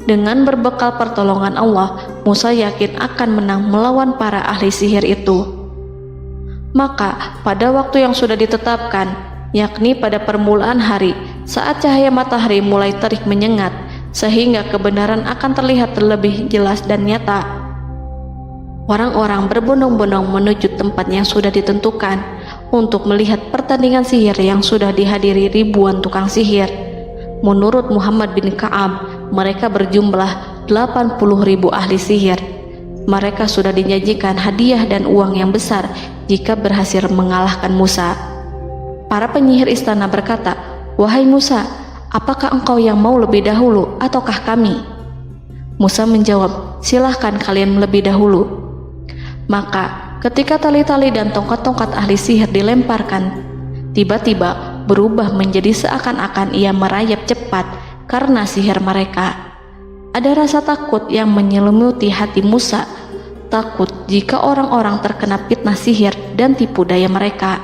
Dengan berbekal pertolongan Allah, Musa yakin akan menang melawan para ahli sihir itu. Maka pada waktu yang sudah ditetapkan, yakni pada permulaan hari, saat cahaya matahari mulai terik menyengat, sehingga kebenaran akan terlihat lebih jelas dan nyata, orang-orang berbondong-bondong menuju tempat yang sudah ditentukan untuk melihat pertandingan sihir yang sudah dihadiri ribuan tukang sihir. Menurut Muhammad bin Ka'ab, mereka berjumlah 80.000 ahli sihir. Mereka sudah dijanjikan hadiah dan uang yang besar jika berhasil mengalahkan Musa. Para penyihir istana berkata, wahai Musa, apakah engkau yang mau lebih dahulu ataukah kami? Musa menjawab, silahkan kalian lebih dahulu. Maka ketika tali-tali dan tongkat-tongkat ahli sihir dilemparkan, tiba-tiba berubah menjadi seakan-akan ia merayap cepat karena sihir mereka. Ada rasa takut yang menyelimuti hati Musa, takut jika orang-orang terkena fitnah sihir dan tipu daya mereka.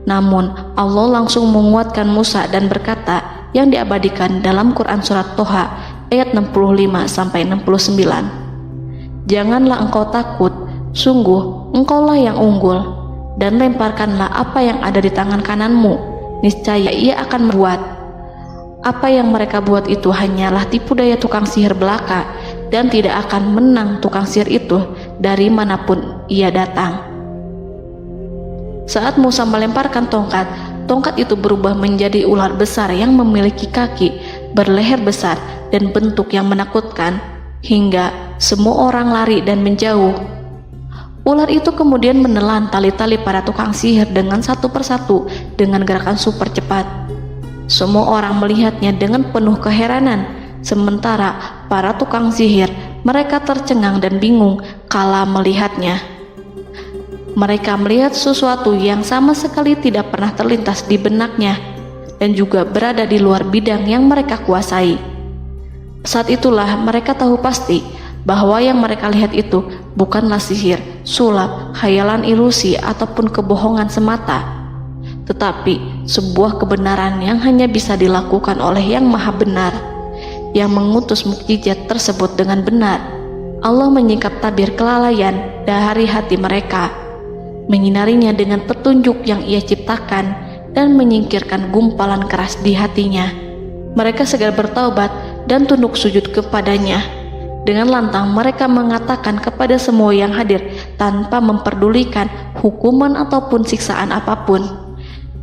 Namun Allah langsung menguatkan Musa dan berkata yang diabadikan dalam Quran Surat Toha ayat 65-69, janganlah engkau takut, sungguh engkaulah yang unggul, dan lemparkanlah apa yang ada di tangan kananmu, niscaya ia akan membuat. Apa yang mereka buat itu hanyalah tipu daya tukang sihir belaka, dan tidak akan menang tukang sihir itu dari manapun ia datang. Saat Musa melemparkan tongkat, tongkat itu berubah menjadi ular besar yang memiliki kaki, berleher besar, dan bentuk yang menakutkan, hingga semua orang lari dan menjauh. Ular itu kemudian menelan tali-tali para tukang sihir dengan satu persatu dengan gerakan super cepat. Semua orang melihatnya dengan penuh keheranan, sementara para tukang sihir mereka tercengang dan bingung kala melihatnya. Mereka melihat sesuatu yang sama sekali tidak pernah terlintas di benaknya dan juga berada di luar bidang yang mereka kuasai. Saat itulah mereka tahu pasti bahwa yang mereka lihat itu bukanlah sihir, sulap, khayalan ilusi ataupun kebohongan semata, tetapi sebuah kebenaran yang hanya bisa dilakukan oleh Yang Maha Benar, yang mengutus mukjizat tersebut dengan benar. Allah menyingkap tabir kelalaian dari hati mereka, menyinarinya dengan petunjuk yang Ia ciptakan dan menyingkirkan gumpalan keras di hatinya. Mereka segera bertaubat dan tunduk sujud kepadanya. Dengan lantang mereka mengatakan kepada semua yang hadir tanpa memperdulikan hukuman ataupun siksaan apapun,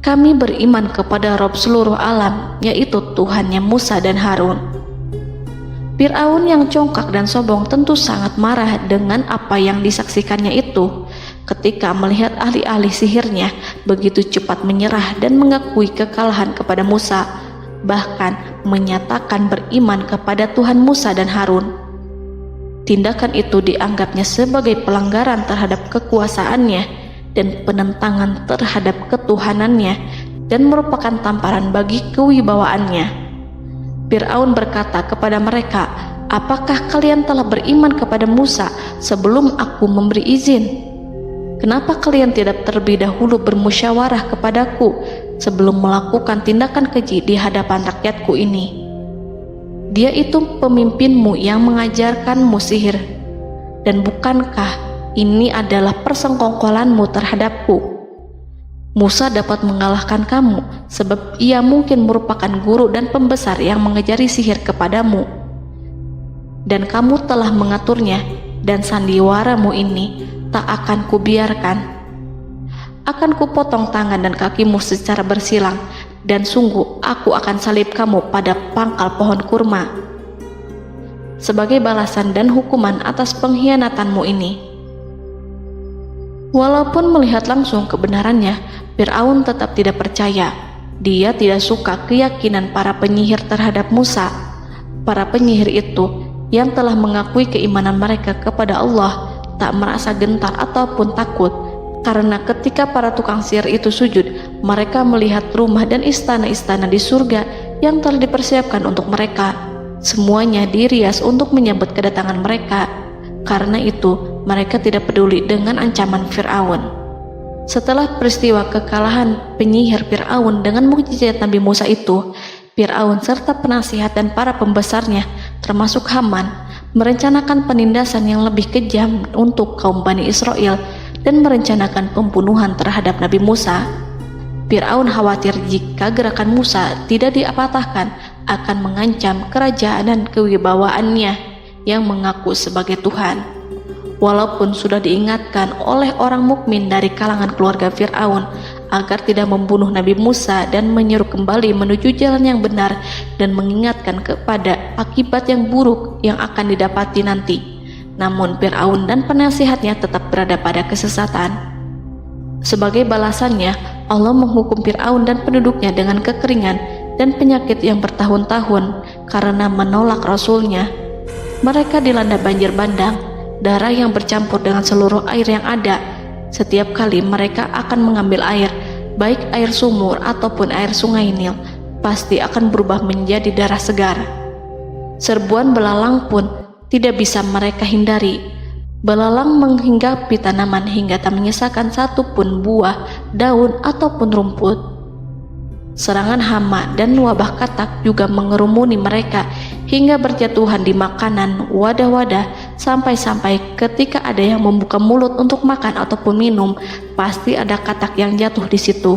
"Kami beriman kepada Rob seluruh alam, yaitu Tuhannya Musa dan Harun." Fir'aun yang congkak dan sombong tentu sangat marah dengan apa yang disaksikannya itu ketika melihat ahli-ahli sihirnya begitu cepat menyerah dan mengakui kekalahan kepada Musa, bahkan menyatakan beriman kepada Tuhan Musa dan Harun. Tindakan itu dianggapnya sebagai pelanggaran terhadap kekuasaannya dan penentangan terhadap ketuhanannya dan merupakan tamparan bagi kewibawaannya. Fir'aun berkata kepada mereka, "Apakah kalian telah beriman kepada Musa sebelum aku memberi izin? Kenapa kalian tidak terlebih dahulu bermusyawarah kepadaku sebelum melakukan tindakan keji di hadapan rakyatku ini? Dia itu pemimpinmu yang mengajarkanmu sihir, dan bukankah ini adalah persengkongkolanmu terhadapku? Musa dapat mengalahkan kamu sebab ia mungkin merupakan guru dan pembesar yang mengajari sihir kepadamu, dan kamu telah mengaturnya, dan sandiwaramu ini tak akan kubiarkan. Akan kupotong tangan dan kakimu secara bersilang, dan sungguh aku akan salib kamu pada pangkal pohon kurma sebagai balasan dan hukuman atas pengkhianatanmu ini." Walaupun melihat langsung kebenarannya, Fir'aun tetap tidak percaya. Dia tidak suka keyakinan para penyihir terhadap Musa. Para penyihir itu yang telah mengakui keimanan mereka kepada Allah tak merasa gentar ataupun takut, karena ketika para tukang sihir itu sujud, mereka melihat rumah dan istana-istana di surga yang telah dipersiapkan untuk mereka. Semuanya dirias untuk menyambut kedatangan mereka. Karena itu, mereka tidak peduli dengan ancaman Fir'aun. Setelah peristiwa kekalahan penyihir Fir'aun dengan mukjizat Nabi Musa itu, Fir'aun serta penasihat dan para pembesarnya, termasuk Haman, merencanakan penindasan yang lebih kejam untuk kaum Bani Israel dan merencanakan pembunuhan terhadap Nabi Musa. Fir'aun khawatir jika gerakan Musa tidak diapatahkan akan mengancam kerajaan dan kewibawaannya yang mengaku sebagai Tuhan. Walaupun sudah diingatkan oleh orang mukmin dari kalangan keluarga Fir'aun agar tidak membunuh Nabi Musa dan menyuruh kembali menuju jalan yang benar dan mengingatkan kepada akibat yang buruk yang akan didapati nanti, namun Fir'aun dan penasihatnya tetap berada pada kesesatan. Sebagai balasannya, Allah menghukum Fir'aun dan penduduknya dengan kekeringan dan penyakit yang bertahun-tahun karena menolak Rasulnya. Mereka dilanda banjir bandang, darah yang bercampur dengan seluruh air yang ada. Setiap kali mereka akan mengambil air, baik air sumur ataupun air sungai Nil, pasti akan berubah menjadi darah segar. Serbuan belalang pun tidak bisa mereka hindari. Belalang menghinggapi tanaman hingga tak menyisakan satupun buah, daun ataupun rumput. Serangan hama dan wabah katak juga mengerumuni mereka hingga berjatuhan di makanan, wadah-wadah, sampai-sampai ketika ada yang membuka mulut untuk makan ataupun minum, pasti ada katak yang jatuh di situ.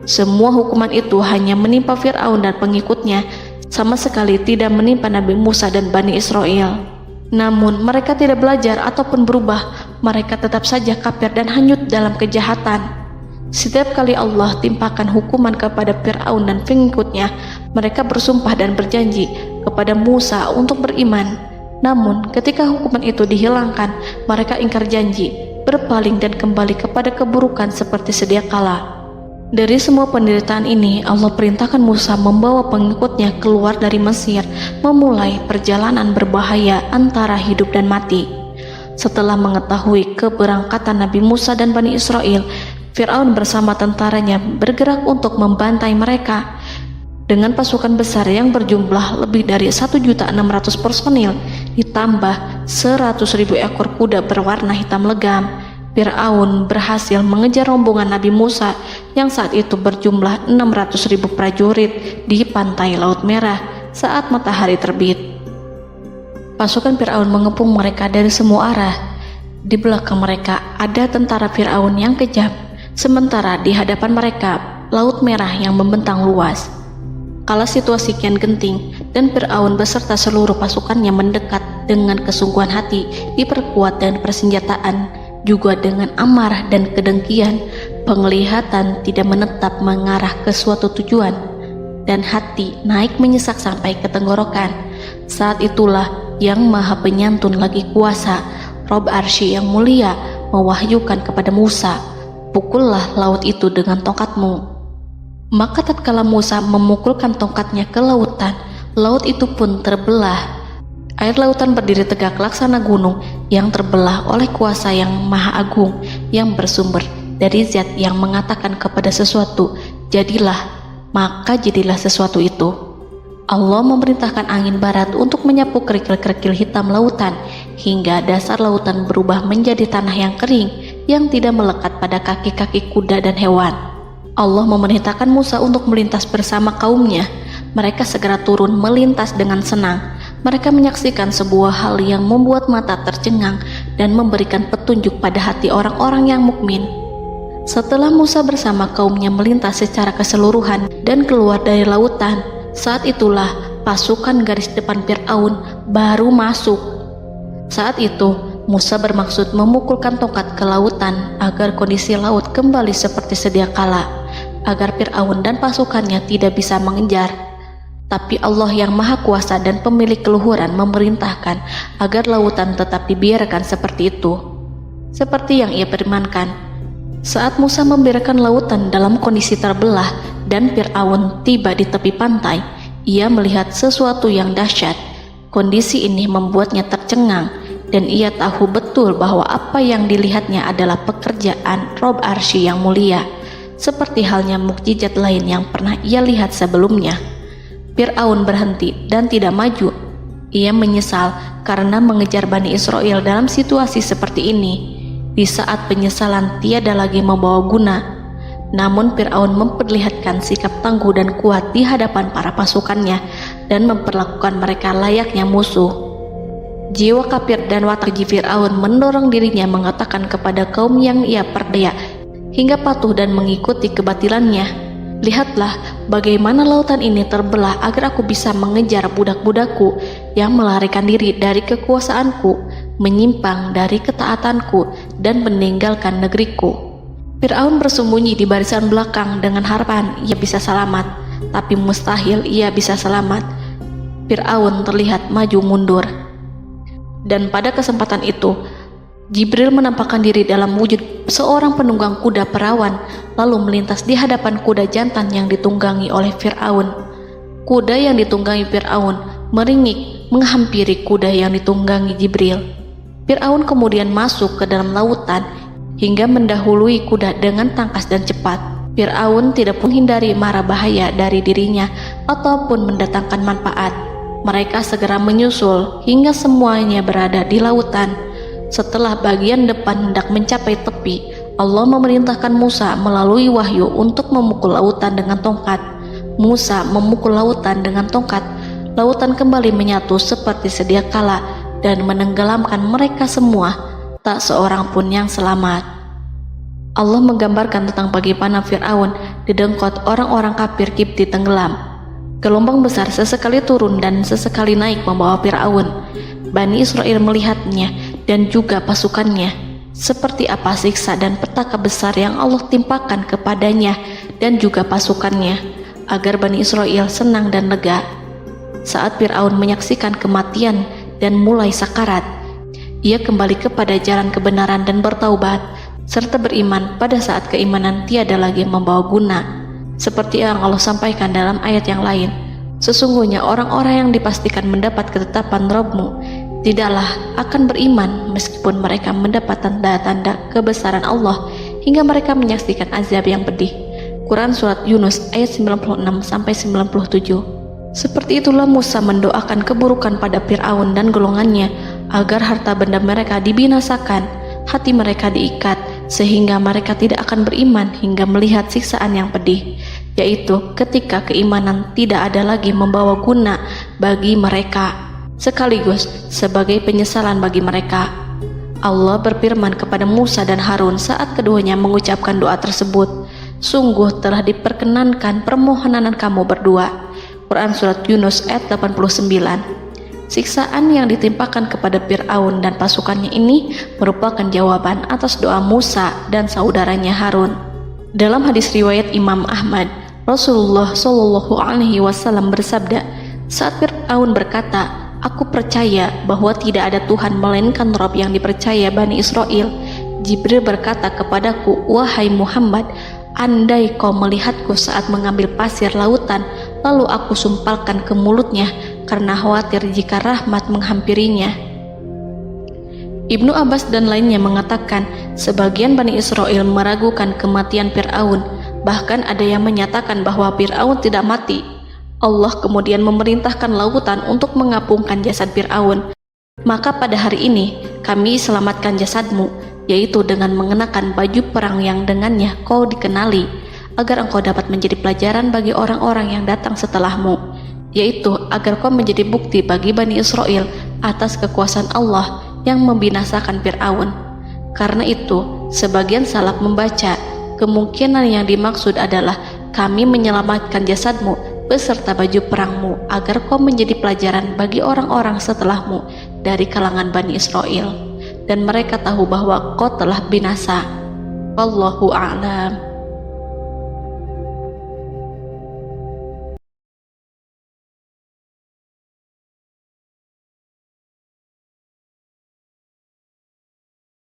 Semua hukuman itu hanya menimpa Fir'aun dan pengikutnya, sama sekali tidak menimpa Nabi Musa dan Bani Israel. Namun mereka tidak belajar ataupun berubah, mereka tetap saja kafir dan hanyut dalam kejahatan. Setiap kali Allah timpakan hukuman kepada Fir'aun dan pengikutnya, mereka bersumpah dan berjanji kepada Musa untuk beriman. Namun ketika hukuman itu dihilangkan, mereka ingkar janji berpaling dan kembali kepada keburukan seperti sedia kala. Dari semua penderitaan ini, Allah perintahkan Musa membawa pengikutnya keluar dari Mesir, memulai perjalanan berbahaya antara hidup dan mati. Setelah mengetahui keberangkatan Nabi Musa dan Bani Israel, Fir'aun bersama tentaranya bergerak untuk membantai mereka. Dengan pasukan besar yang berjumlah lebih dari 1.600.000 personil, ditambah 100.000 ekor kuda berwarna hitam legam, Fir'aun berhasil mengejar rombongan Nabi Musa yang saat itu berjumlah 600.000 prajurit di pantai Laut Merah saat matahari terbit. Pasukan Fir'aun mengepung mereka dari semua arah. Di belakang mereka ada tentara Fir'aun yang kejam, sementara di hadapan mereka Laut Merah yang membentang luas. Kala situasi kian genting dan Fir'aun beserta seluruh pasukannya mendekat dengan kesungguhan hati, diperkuat dengan persenjataan, juga dengan amarah dan kedengkian, penglihatan tidak menetap mengarah ke suatu tujuan, dan hati naik menyesak sampai ke tenggorokan. Saat itulah Yang Maha Penyantun lagi kuasa, Rob Arsy yang mulia, mewahyukan kepada Musa, "Pukullah laut itu dengan tongkatmu." Maka tatkala Musa memukulkan tongkatnya ke lautan, laut itu pun terbelah. Air lautan berdiri tegak laksana gunung yang terbelah oleh kuasa yang maha agung, yang bersumber dari zat yang mengatakan kepada sesuatu, "Jadilah," maka jadilah sesuatu itu. Allah memerintahkan angin barat untuk menyapu kerikil-kerikil hitam lautan, hingga dasar lautan berubah menjadi tanah yang kering, yang tidak melekat pada kaki-kaki kuda dan hewan. Allah memerintahkan Musa untuk melintas bersama kaumnya. Mereka segera turun melintas dengan senang. Mereka menyaksikan sebuah hal yang membuat mata tercengang dan memberikan petunjuk pada hati orang-orang yang mukmin. Setelah Musa bersama kaumnya melintas secara keseluruhan dan keluar dari lautan, saat itulah pasukan garis depan Fir'aun baru masuk. Saat itu Musa bermaksud memukulkan tongkat ke lautan agar kondisi laut kembali seperti sedia kala, agar Fir'aun dan pasukannya tidak bisa mengejar. Tapi Allah yang Maha Kuasa dan pemilik keluhuran memerintahkan agar lautan tetap dibiarkan seperti itu, seperti yang Ia firmankan. Saat Musa membiarkan lautan dalam kondisi terbelah dan Fir'aun tiba di tepi pantai, ia melihat sesuatu yang dahsyat. Kondisi ini membuatnya tercengang, dan ia tahu betul bahwa apa yang dilihatnya adalah pekerjaan Rob Arsy yang mulia, seperti halnya mukjizat lain yang pernah ia lihat sebelumnya. Fir'aun berhenti dan tidak maju. Ia menyesal karena mengejar Bani Israel dalam situasi seperti ini. Di saat penyesalan tiada lagi membawa guna, namun Fir'aun memperlihatkan sikap tangguh dan kuat di hadapan para pasukannya dan memperlakukan mereka layaknya musuh. Jiwa kafir dan watak keji Fir'aun mendorong dirinya mengatakan kepada kaum yang ia perdaya hingga patuh dan mengikuti kebatilannya, "Lihatlah bagaimana lautan ini terbelah agar aku bisa mengejar budak-budakku yang melarikan diri dari kekuasaanku, menyimpang dari ketaatanku, dan meninggalkan negeriku." Fir'aun bersembunyi di barisan belakang dengan harapan ia bisa selamat, tapi mustahil ia bisa selamat. Fir'aun terlihat maju mundur. Dan pada kesempatan itu, Jibril menampakkan diri dalam wujud seorang penunggang kuda perawan, lalu melintas di hadapan kuda jantan yang ditunggangi oleh Fir'aun. Kuda yang ditunggangi Fir'aun meringik menghampiri kuda yang ditunggangi Jibril. Fir'aun kemudian masuk ke dalam lautan hingga mendahului kuda dengan tangkas dan cepat. Fir'aun tidak menghindari mara bahaya dari dirinya ataupun mendatangkan manfaat. Mereka segera menyusul hingga semuanya berada di lautan. Setelah bagian depan hendak mencapai tepi, Allah memerintahkan Musa melalui wahyu untuk memukul lautan dengan tongkat. Musa memukul lautan dengan tongkat. Lautan kembali menyatu seperti sedia kala dan menenggelamkan mereka semua. Tak seorang pun yang selamat. Allah menggambarkan tentang bagaimana Fir'aun didengkot orang-orang kafir Kipti tenggelam. Gelombang besar sesekali turun dan sesekali naik membawa Fir'aun. Bani Israel melihatnya dan juga pasukannya, seperti apa siksa dan petaka besar yang Allah timpakan kepadanya dan juga pasukannya, agar Bani Israel senang dan lega. Saat Fir'aun menyaksikan kematian dan mulai sakarat, Ia kembali kepada jalan kebenaran dan bertaubat, serta beriman pada saat keimanan tiada lagi membawa guna. Seperti yang Allah sampaikan dalam ayat yang lain, sesungguhnya orang-orang yang dipastikan mendapat ketetapan Rabb-Mu tidaklah akan beriman meskipun mereka mendapat tanda-tanda kebesaran Allah hingga mereka menyaksikan azab yang pedih. Quran Surat Yunus ayat 96-97. Seperti itulah Musa mendoakan keburukan pada Fir'aun dan golongannya agar harta benda mereka dibinasakan, hati mereka diikat, sehingga mereka tidak akan beriman hingga melihat siksaan yang pedih, yaitu ketika keimanan tidak ada lagi membawa guna bagi mereka, sekaligus sebagai penyesalan bagi mereka. Allah berfirman kepada Musa dan Harun saat keduanya mengucapkan doa tersebut, sungguh telah diperkenankan permohonan kamu berdua. Quran Surat Yunus ayat 89. Siksaan yang ditimpakan kepada Fir'aun dan pasukannya ini merupakan jawaban atas doa Musa dan saudaranya Harun. Dalam hadis riwayat Imam Ahmad, Rasulullah Shallallahu Alaihi Wasallam bersabda, saat Fir'aun berkata, aku percaya bahwa tidak ada Tuhan melainkan Rabb yang dipercaya Bani Israel, Jibril berkata kepadaku, wahai Muhammad, andai kau melihatku saat mengambil pasir lautan, lalu aku sumpalkan ke mulutnya karena khawatir jika rahmat menghampirinya. Ibnu Abbas dan lainnya mengatakan, sebagian Bani Israel meragukan kematian Fir'aun, bahkan ada yang menyatakan bahwa Fir'aun tidak mati. Allah kemudian memerintahkan lautan untuk mengapungkan jasad Fir'aun. Maka pada hari ini kami selamatkan jasadmu, yaitu dengan mengenakan baju perang yang dengannya kau dikenali, agar engkau dapat menjadi pelajaran bagi orang-orang yang datang setelahmu, yaitu agar kau menjadi bukti bagi Bani Israel atas kekuasaan Allah yang membinasakan Fir'aun. Karena itu, sebagian salaf membaca, kemungkinan yang dimaksud adalah kami menyelamatkan jasadmu beserta baju perangmu agar kau menjadi pelajaran bagi orang-orang setelahmu dari kalangan Bani Israel, dan mereka tahu bahwa kau telah binasa. Wallahu a'lam.